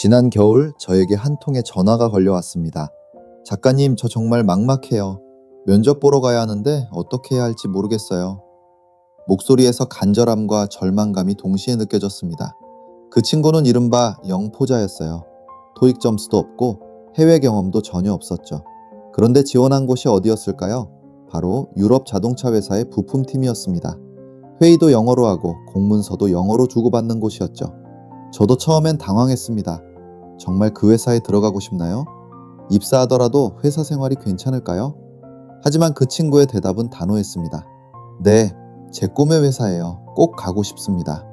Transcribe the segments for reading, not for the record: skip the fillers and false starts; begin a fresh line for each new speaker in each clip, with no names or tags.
지난 겨울 저에게 한 통의 전화가 걸려왔습니다. 작가님, 저 정말 막막해요. 면접 보러 가야 하는데 어떻게 해야 할지 모르겠어요. 목소리에서 간절함과 절망감이 동시에 느껴졌습니다. 그 친구는 이른바 영포자였어요. 토익 점수도 없고 해외 경험도 전혀 없었죠. 그런데 지원한 곳이 어디였을까요? 바로 유럽 자동차 회사의 부품팀이었습니다. 회의도 영어로 하고 공문서도 영어로 주고받는 곳이었죠. 저도 처음엔 당황했습니다. 정말 그 회사에 들어가고 싶나요? 입사하더라도 회사 생활이 괜찮을까요? 하지만 그 친구의 대답은 단호했습니다. 네, 제 꿈의 회사예요. 꼭 가고 싶습니다.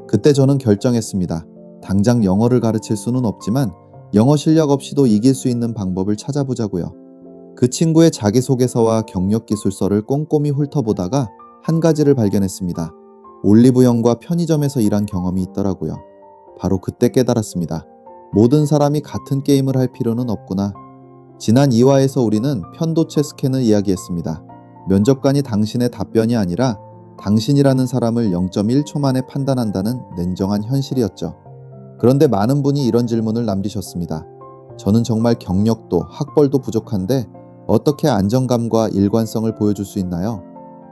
그때 저는 결정했습니다. 당장 영어를 가르칠 수는 없지만 영어 실력 없이도 이길 수 있는 방법을 찾아보자고요. 그 친구의 자기소개서와 경력기술서를 꼼꼼히 훑어보다가 한 가지를 발견했습니다. 올리브영과 편의점에서 일한 경험이 있더라고요. 바로 그때 깨달았습니다. 모든 사람이 같은 게임을 할 필요는 없구나. 지난 2화에서 우리는 편도체 스캔을 이야기했습니다. 면접관이 당신의 답변이 아니라 당신이라는 사람을 0.1초 만에 판단한다는 냉정한 현실이었죠. 그런데 많은 분이 이런 질문을 남기셨습니다. 저는 정말 경력도 학벌도 부족한데 어떻게 안정감과 일관성을 보여줄 수 있나요?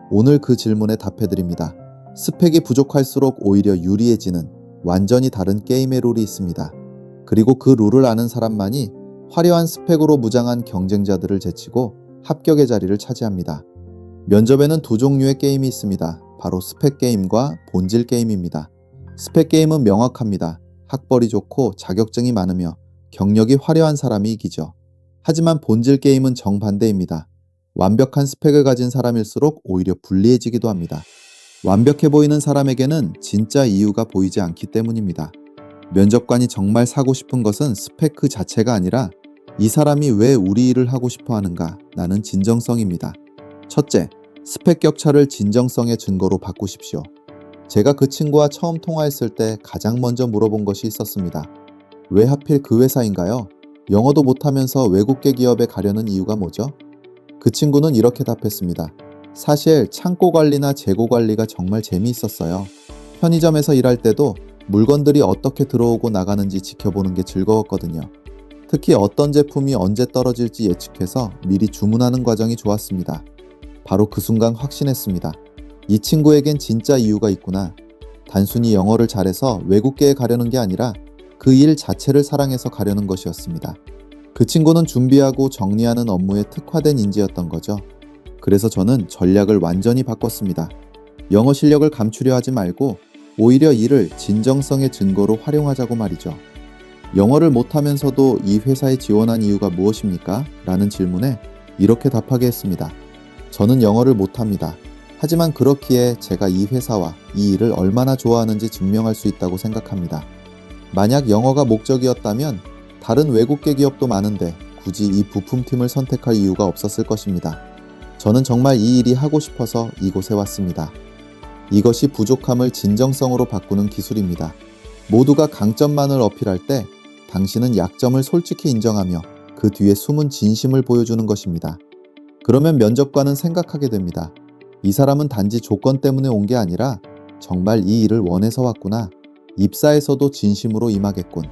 오늘 그 질문에 답해드립니다. 스펙이 부족할수록 오히려 유리해지는 완전히 다른 게임의 룰이 있습니다. 그리고 그 룰을 아는 사람만이 화려한 스펙으로 무장한 경쟁자들을 제치고 합격의 자리를 차지합니다. 면접에는 두 종류의 게임이 있습니다. 바로 스펙 게임과 본질 게임입니다. 스펙 게임은 명확합니다. 학벌이 좋고 자격증이 많으며 경력이 화려한 사람이 이기죠. 하지만 본질 게임은 정반대입니다. 완벽한 스펙을 가진 사람일수록 오히려 불리해지기도 합니다. 완벽해 보이는 사람에게는 진짜 이유가 보이지 않기 때문입니다. 면접관이 정말 사고 싶은 것은 스펙 그 자체가 아니라 이 사람이 왜 우리 일을 하고 싶어 하는가 라는 진정성입니다. 첫째, 스펙 격차를 진정성의 증거로 바꾸십시오. 제가 그 친구와 처음 통화했을 때 가장 먼저 물어본 것이 있었습니다. 왜 하필 그 회사인가요? 영어도 못하면서 외국계 기업에 가려는 이유가 뭐죠? 그 친구는 이렇게 답했습니다. 사실 창고 관리나 재고 관리가 정말 재미있었어요. 편의점에서 일할 때도 물건들이 어떻게 들어오고 나가는지 지켜보는 게 즐거웠거든요. 특히 어떤 제품이 언제 떨어질지 예측해서 미리 주문하는 과정이 좋았습니다. 바로 그 순간 확신했습니다. 이 친구에겐 진짜 이유가 있구나. 단순히 영어를 잘해서 외국계에 가려는 게 아니라 그 일 자체를 사랑해서 가려는 것이었습니다. 그 친구는 준비하고 정리하는 업무에 특화된 인재였던 거죠. 그래서 저는 전략을 완전히 바꿨습니다. 영어 실력을 감추려 하지 말고 오히려 이를 진정성의 증거로 활용하자고 말이죠. 영어를 못하면서도 이 회사에 지원한 이유가 무엇입니까? 라는 질문에 이렇게 답하게 했습니다. 저는 영어를 못합니다. 하지만 그렇기에 제가 이 회사와 이 일을 얼마나 좋아하는지 증명할 수 있다고 생각합니다. 만약 영어가 목적이었다면 다른 외국계 기업도 많은데 굳이 이 부품팀을 선택할 이유가 없었을 것입니다. 저는 정말 이 일이 하고 싶어서 이곳에 왔습니다. 이것이 부족함을 진정성으로 바꾸는 기술입니다. 모두가 강점만을 어필할 때 당신은 약점을 솔직히 인정하며 그 뒤에 숨은 진심을 보여주는 것입니다. 그러면 면접관은 생각하게 됩니다. 이 사람은 단지 조건 때문에 온 게 아니라 정말 이 일을 원해서 왔구나. 입사에서도 진심으로 임하겠군.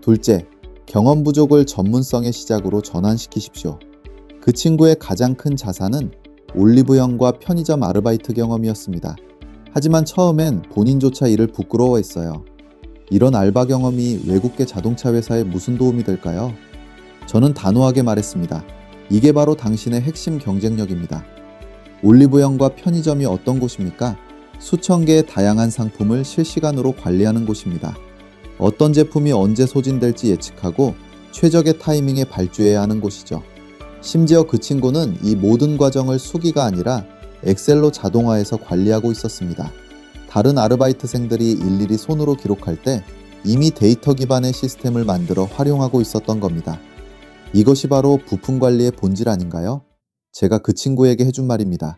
둘째, 경험 부족을 전문성의 시작으로 전환시키십시오. 그 친구의 가장 큰 자산은 올리브영과 편의점 아르바이트 경험이었습니다. 하지만 처음엔 본인조차 이를 부끄러워했어요. 이런 알바 경험이 외국계 자동차 회사에 무슨 도움이 될까요? 저는 단호하게 말했습니다. 이게 바로 당신의 핵심 경쟁력입니다. 올리브영과 편의점이 어떤 곳입니까? 수천 개의 다양한 상품을 실시간으로 관리하는 곳입니다. 어떤 제품이 언제 소진될지 예측하고 최적의 타이밍에 발주해야 하는 곳이죠. 심지어 그 친구는 이 모든 과정을 수기가 아니라 엑셀로 자동화해서 관리하고 있었습니다. 다른 아르바이트생들이 일일이 손으로 기록할 때 이미 데이터 기반의 시스템을 만들어 활용하고 있었던 겁니다. 이것이 바로 부품 관리의 본질 아닌가요? 제가 그 친구에게 해준 말입니다.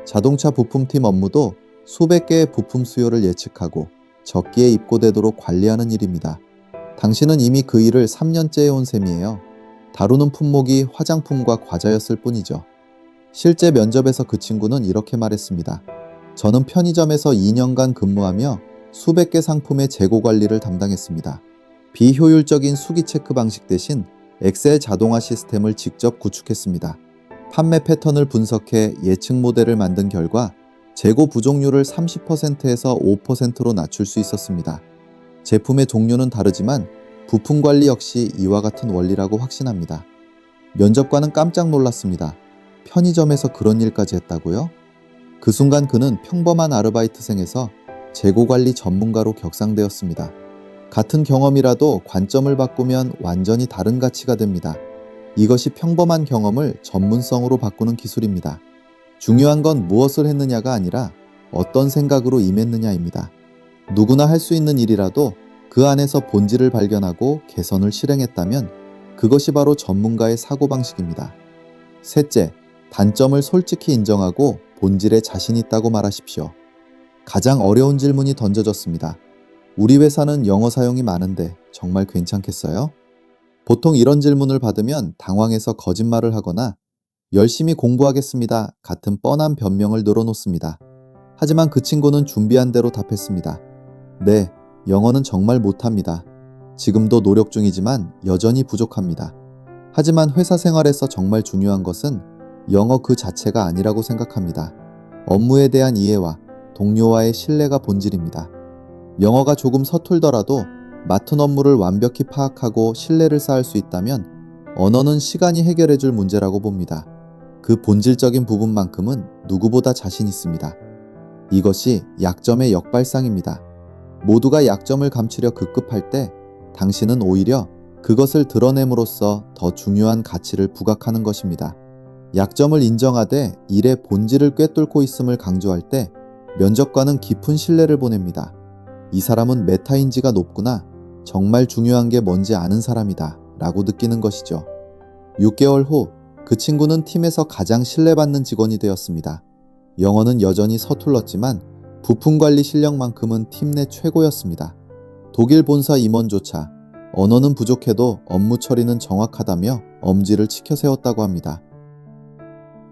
자동차 부품팀 업무도 수백 개의 부품 수요를 예측하고 적기에 입고되도록 관리하는 일입니다. 당신은 이미 그 일을 3년째 해온 셈이에요. 다루는 품목이 화장품과 과자였을 뿐이죠. 실제 면접에서 그 친구는 이렇게 말했습니다. 저는 편의점에서 2년간 근무하며 수백 개 상품의 재고 관리를 담당했습니다. 비효율적인 수기 체크 방식 대신 엑셀 자동화 시스템을 직접 구축했습니다. 판매 패턴을 분석해 예측 모델을 만든 결과 재고 부족률을 30%에서 5%로 낮출 수 있었습니다. 제품의 종류는 다르지만 부품 관리 역시 이와 같은 원리라고 확신합니다. 면접관은 깜짝 놀랐습니다. 편의점에서 그런 일까지 했다고요? 그 순간 그는 평범한 아르바이트생에서 재고 관리 전문가로 격상되었습니다. 같은 경험이라도 관점을 바꾸면 완전히 다른 가치가 됩니다. 이것이 평범한 경험을 전문성으로 바꾸는 기술입니다. 중요한 건 무엇을 했느냐가 아니라 어떤 생각으로 임했느냐입니다. 누구나 할 수 있는 일이라도 그 안에서 본질을 발견하고 개선을 실행했다면 그것이 바로 전문가의 사고방식입니다. 셋째, 단점을 솔직히 인정하고 본질에 자신 있다고 말하십시오. 가장 어려운 질문이 던져졌습니다. 우리 회사는 영어 사용이 많은데 정말 괜찮겠어요? 보통 이런 질문을 받으면 당황해서 거짓말을 하거나 열심히 공부하겠습니다 같은 뻔한 변명을 늘어놓습니다. 하지만 그 친구는 준비한 대로 답했습니다. 네, 영어는 정말 못합니다. 지금도 노력 중이지만 여전히 부족합니다. 하지만 회사 생활에서 정말 중요한 것은 영어 그 자체가 아니라고 생각합니다. 업무에 대한 이해와 동료와의 신뢰가 본질입니다. 영어가 조금 서툴더라도 맡은 업무를 완벽히 파악하고 신뢰를 쌓을 수 있다면 언어는 시간이 해결해 줄 문제라고 봅니다. 그 본질적인 부분만큼은 누구보다 자신 있습니다. 이것이 약점의 역발상입니다. 모두가 약점을 감추려 급급할 때 당신은 오히려 그것을 드러냄으로써 더 중요한 가치를 부각하는 것입니다. 약점을 인정하되 일의 본질을 꿰뚫고 있음을 강조할 때 면접관은 깊은 신뢰를 보냅니다. 이 사람은 메타인지가 높구나, 정말 중요한 게 뭔지 아는 사람이다 라고 느끼는 것이죠. 6개월 후 그 친구는 팀에서 가장 신뢰받는 직원이 되었습니다. 영어는 여전히 서툴렀지만 부품 관리 실력만큼은 팀 내 최고였습니다. 독일 본사 임원조차 언어는 부족해도 업무 처리는 정확하다며 엄지를 치켜 세웠다고 합니다.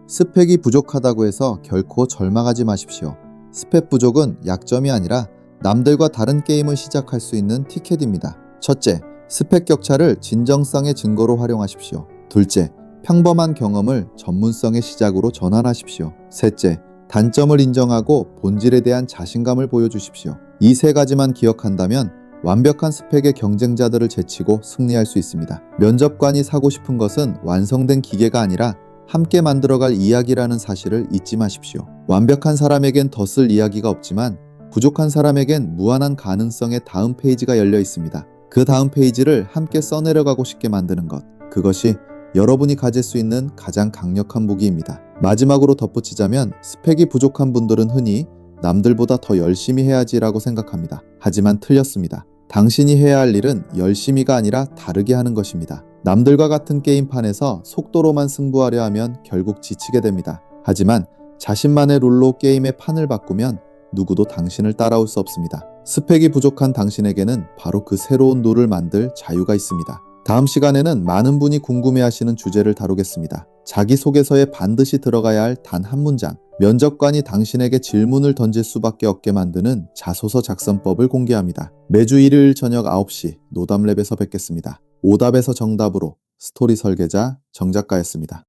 스펙이 부족하다고 해서 결코 절망하지 마십시오. 스펙 부족은 약점이 아니라 남들과 다른 게임을 시작할 수 있는 티켓입니다. 첫째, 스펙 격차를 진정성의 증거로 활용하십시오. 둘째, 평범한 경험을 전문성의 시작으로 전환하십시오. 셋째, 단점을 인정하고 본질에 대한 자신감을 보여주십시오. 이 세 가지만 기억한다면 완벽한 스펙의 경쟁자들을 제치고 승리할 수 있습니다. 면접관이 사고 싶은 것은 완성된 기계가 아니라 함께 만들어갈 이야기라는 사실을 잊지 마십시오. 완벽한 사람에겐 더 쓸 이야기가 없지만 부족한 사람에겐 무한한 가능성의 다음 페이지가 열려 있습니다. 그 다음 페이지를 함께 써내려가고 싶게 만드는 것, 그것이 여러분이 가질 수 있는 가장 강력한 무기입니다. 마지막으로 덧붙이자면 스펙이 부족한 분들은 흔히 남들보다 더 열심히 해야지라고 생각합니다. 하지만 틀렸습니다. 당신이 해야 할 일은 열심히가 아니라 다르게 하는 것입니다. 남들과 같은 게임판에서 속도로만 승부하려 하면 결국 지치게 됩니다. 하지만 자신만의 룰로 게임의 판을 바꾸면 누구도 당신을 따라올 수 없습니다. 스펙이 부족한 당신에게는 바로 그 새로운 룰을 만들 자유가 있습니다. 다음 시간에는 많은 분이 궁금해하시는 주제를 다루겠습니다. 자기소개서에 반드시 들어가야 할 단 한 문장, 면접관이 당신에게 질문을 던질 수밖에 없게 만드는 자소서 작성법을 공개합니다. 매주 일요일 저녁 9시 노담랩에서 뵙겠습니다. 오답에서 정답으로 스토리 설계자 정작가였습니다.